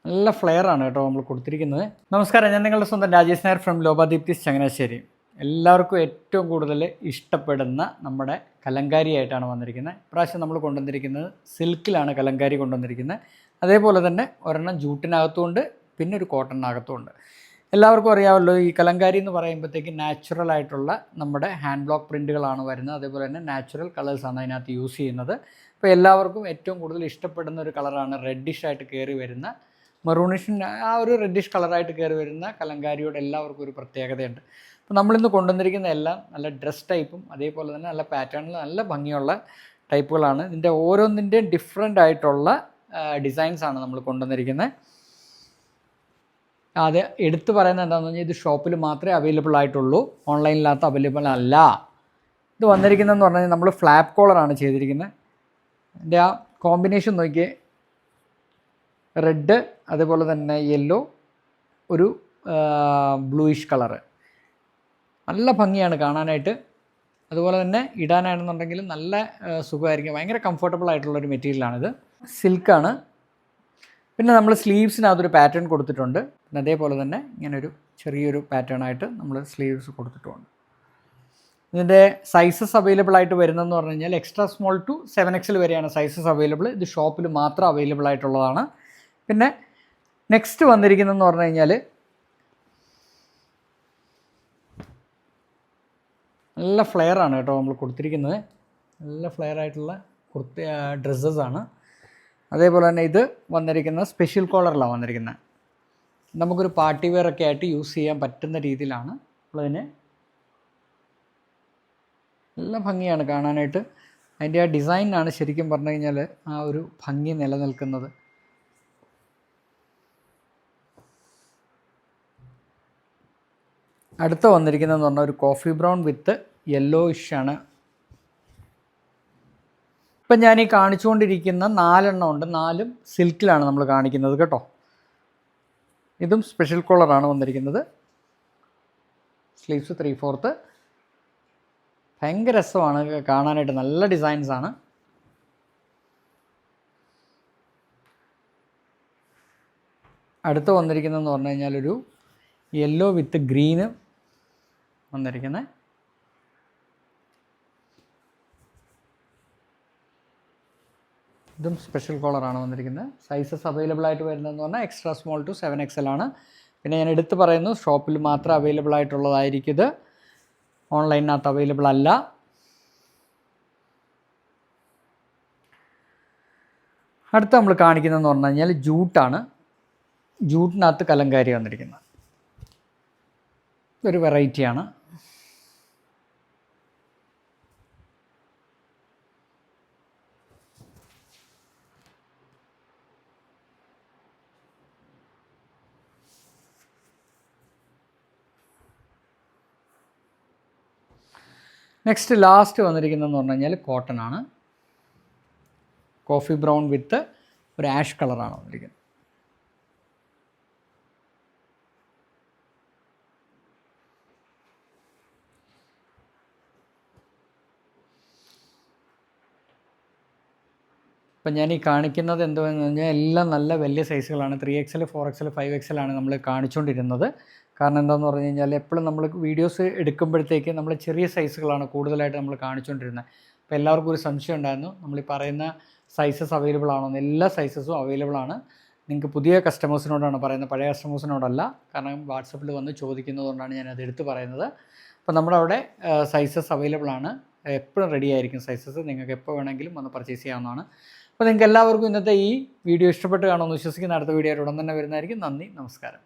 നല്ല ഫ്ലെയറാണ് കേട്ടോ നമ്മൾ കൊടുത്തിരിക്കുന്നത്. നമസ്കാരം, ഞാൻ നിങ്ങളുടെ സ്വന്തം രാജേഷ് നായർ ഫ്രം ലോബാദീപ്തിസ് ചങ്ങനാശ്ശേരി. എല്ലാവർക്കും ഏറ്റവും കൂടുതൽ ഇഷ്ടപ്പെടുന്ന നമ്മുടെ കലങ്കാരിയായിട്ടാണ് വന്നിരിക്കുന്നത്. ഇപ്രാവശ്യം നമ്മൾ കൊണ്ടുവന്നിരിക്കുന്നത് സിൽക്കിലാണ് കലങ്കാരി കൊണ്ടുവന്നിരിക്കുന്നത്. അതേപോലെ തന്നെ ഒരെണ്ണം ജൂട്ടിനകത്തുമുണ്ട്, പിന്നെ ഒരു കോട്ടണിനകത്തുമുണ്ട്. എല്ലാവർക്കും അറിയാമല്ലോ, ഈ കലങ്കാരി എന്ന് പറയുമ്പോഴത്തേക്ക് നാച്ചുറൽ ആയിട്ടുള്ള നമ്മുടെ ഹാൻഡ് ബ്ലോക്ക് പ്രിൻറ്റുകളാണ് വരുന്നത്. അതേപോലെ തന്നെ നാച്ചുറൽ കളേഴ്സാണ് അതിനകത്ത് യൂസ് ചെയ്യുന്നത്. അപ്പോൾ എല്ലാവർക്കും ഏറ്റവും കൂടുതൽ ഇഷ്ടപ്പെടുന്ന ഒരു കളറാണ് റെഡിഷ് ആയിട്ട് കയറി വരുന്ന മെറൂണിഷ്, ആ ഒരു റെഡിഷ് കളറായിട്ട് കയറി വരുന്ന കലങ്കാരിയോട് എല്ലാവർക്കും ഒരു പ്രത്യേകതയുണ്ട്. അപ്പോൾ നമ്മളിന്ന് കൊണ്ടുവന്നിരിക്കുന്ന എല്ലാം നല്ല ഡ്രസ് ടൈപ്പും അതേപോലെ തന്നെ നല്ല പാറ്റേണിൽ നല്ല ഭംഗിയുള്ള ടൈപ്പുകളാണ്. ഇതിൻ്റെ ഓരോന്നിൻ്റെയും ഡിഫറെൻ്റ് ആയിട്ടുള്ള ഡിസൈൻസാണ് നമ്മൾ കൊണ്ടുവന്നിരിക്കുന്നത്. അത് എടുത്തു പറയുന്നത് എന്താണെന്ന് പറഞ്ഞാൽ ഇത് ഷോപ്പിൽ മാത്രമേ അവൈലബിൾ ആയിട്ടുള്ളൂ, ഓൺലൈനിനകത്ത് അവൈലബിൾ അല്ല. ഇത് വന്നിരിക്കുന്നതെന്ന് പറഞ്ഞാൽ നമ്മൾ ഫ്ലാപ്പ് കോളറാണ് ചെയ്തിരിക്കുന്നത്. അതിൻ്റെ ആ കോമ്പിനേഷൻ നോക്കിയേ, റെഡ് അതേപോലെ തന്നെ യെല്ലോ, ഒരു ബ്ലൂയിഷ് കളറ്. നല്ല ഭംഗിയാണ് കാണാനായിട്ട്. അതുപോലെ തന്നെ ഇടാനാണെന്നുണ്ടെങ്കിൽ നല്ല സുഖമായിരിക്കും, ഭയങ്കര കംഫർട്ടബിൾ ആയിട്ടുള്ളൊരു മെറ്റീരിയലാണിത്. സിൽക്കാണ്. പിന്നെ നമ്മൾ സ്ലീവ്സിനകത്തൊരു പാറ്റേൺ കൊടുത്തിട്ടുണ്ട്. പിന്നെ അതേപോലെ തന്നെ ഇങ്ങനൊരു ചെറിയൊരു പാറ്റേണായിട്ട് നമ്മൾ സ്ലീവ്സ് കൊടുത്തിട്ടുണ്ട്. ഇതിൻ്റെ സൈസസ് അവൈലബിൾ ആയിട്ട് വരുന്നതെന്ന് പറഞ്ഞു കഴിഞ്ഞാൽ എക്സ്ട്രാ സ്മോൾ ടു 7XL വരെയാണ് സൈസസ് അവൈലബിൾ. ഇത് ഷോപ്പിൽ മാത്രം അവൈലബിൾ ആയിട്ടുള്ളതാണ്. പിന്നെ നെക്സ്റ്റ് വന്നിരിക്കുന്നതെന്ന് പറഞ്ഞു കഴിഞ്ഞാൽ നല്ല ഫ്ലെയറാണ് കേട്ടോ നമ്മൾ കൊടുത്തിരിക്കുന്നത്. നല്ല ഫ്ലെയർ ആയിട്ടുള്ള ഡ്രസ്സസാണ്. അതേപോലെ തന്നെ ഇത് വന്നിരിക്കുന്ന സ്പെഷ്യൽ കോളറിലാണ് വന്നിരിക്കുന്നത്. നമുക്കൊരു പാർട്ടി വെയർ ഒക്കെ ആയിട്ട് യൂസ് ചെയ്യാൻ പറ്റുന്ന രീതിയിലാണ് ഉള്ളതിന്. നല്ല ഭംഗിയാണ് കാണാനായിട്ട്. അതിൻ്റെ ആ ഡിസൈനാണ് ശരിക്കും പറഞ്ഞു കഴിഞ്ഞാൽ ആ ഒരു ഭംഗി നിലനിൽക്കുന്നത്. അടുത്ത വന്നിരിക്കുന്നതെന്ന് പറഞ്ഞാൽ ഒരു കോഫി ബ്രൗൺ വിത്ത് യെല്ലോയിഷാണ്. ഇപ്പം ഞാൻ ഈ കാണിച്ചുകൊണ്ടിരിക്കുന്ന 4 എണ്ണം ഉണ്ട്. 4ഉം സിൽക്കിലാണ് നമ്മൾ കാണിക്കുന്നത് കേട്ടോ. ഇതും സ്പെഷ്യൽ കോളറാണ് വന്നിരിക്കുന്നത്. സ്ലീവ്സ് 3/4. ഭയങ്കര രസമാണ് കാണാനായിട്ട്, നല്ല ഡിസൈൻസാണ്. അടുത്ത് വന്നിരിക്കുന്നതെന്ന് പറഞ്ഞു കഴിഞ്ഞാൽ ഒരു യെല്ലോ വിത്ത് ഗ്രീന് വന്നിരിക്കുന്നത്. ഇതും സ്പെഷ്യൽ കോളറാണ് വന്നിരിക്കുന്നത്. സൈസസ് അവൈലബിൾ ആയിട്ട് വരുന്നതെന്ന് പറഞ്ഞാൽ എക്സ്ട്രാ സ്മോൾ ടു 7XL ആണ്. പിന്നെ ഞാൻ എടുത്ത് പറയുന്നു, ഷോപ്പിൽ മാത്രം അവൈലബിൾ ആയിട്ടുള്ളതായിരിക്കും ഇത്, ഓൺലൈനിനകത്ത് അവൈലബിൾ അല്ല. അടുത്ത് നമ്മൾ കാണിക്കുന്നതെന്ന് പറഞ്ഞു കഴിഞ്ഞാൽ ജൂട്ടാണ്. ജൂട്ടിനകത്ത് കലങ്കാരി വന്നിരിക്കുന്നത് ഒരു വെറൈറ്റിയാണ്. നെക്സ്റ്റ് ലാസ്റ്റ് വന്നിരിക്കുന്നതെന്ന് പറഞ്ഞു കഴിഞ്ഞാൽ കോട്ടൺ ആണ്. കോഫി ബ്രൗൺ വിത്ത് ഒരു ആഷ് കളറാണ് വന്നിരിക്കുന്നത്. ഇപ്പം ഞാൻ ഈ കാണിക്കുന്നത് എന്താണെന്ന് പറഞ്ഞാൽ എല്ലാം നല്ല വലിയ സൈസുകളാണ്. 3XL 4XL 5XL ആണ് നമ്മൾ കാണിച്ചുകൊണ്ടിരുന്നത്. കാരണം എന്താണെന്ന് പറഞ്ഞു കഴിഞ്ഞാൽ എപ്പോഴും നമ്മൾ വീഡിയോസ് എടുക്കുമ്പോഴത്തേക്ക് നമ്മൾ ചെറിയ സൈസുകളാണ് കൂടുതലായിട്ട് നമ്മൾ കാണിച്ചുകൊണ്ടിരുന്നത്. അപ്പോൾ എല്ലാവർക്കും ഒരു സംശയം ഉണ്ടായിരുന്നു, നമ്മൾ ഈ പറയുന്ന സൈസസ് അവൈലബിൾ ആണോ എന്ന്. എല്ലാ സൈസസും അവൈലബിൾ ആണ്. നിങ്ങൾക്ക് പുതിയ കസ്റ്റമേഴ്സിനോടാണ് പറയുന്നത്, പഴയ കസ്റ്റമേഴ്സിനോടല്ല. കാരണം വാട്സപ്പിൽ വന്ന് ചോദിക്കുന്നതുകൊണ്ടാണ് ഞാനത് എടുത്ത് പറയുന്നത്. അപ്പോൾ നമ്മുടെ അവിടെ സൈസസ് അവൈലബിൾ ആണ്, എപ്പോഴും റെഡി ആയിരിക്കും സൈസസ്. നിങ്ങൾക്ക് എപ്പോൾ വേണമെങ്കിലും വന്ന് പർച്ചേസ് ചെയ്യാവുന്നതാണ്. അപ്പോൾ നിങ്ങൾക്ക് എല്ലാവർക്കും ഇന്നത്തെ ഈ വീഡിയോ ഇഷ്ടപ്പെട്ട് കാണുമെന്ന് വിശ്വസിക്കുന്ന. അടുത്ത വീഡിയോ ആയിട്ട് ഉടൻ തന്നെ വരുന്നതായിരിക്കും. നന്ദി, നമസ്കാരം.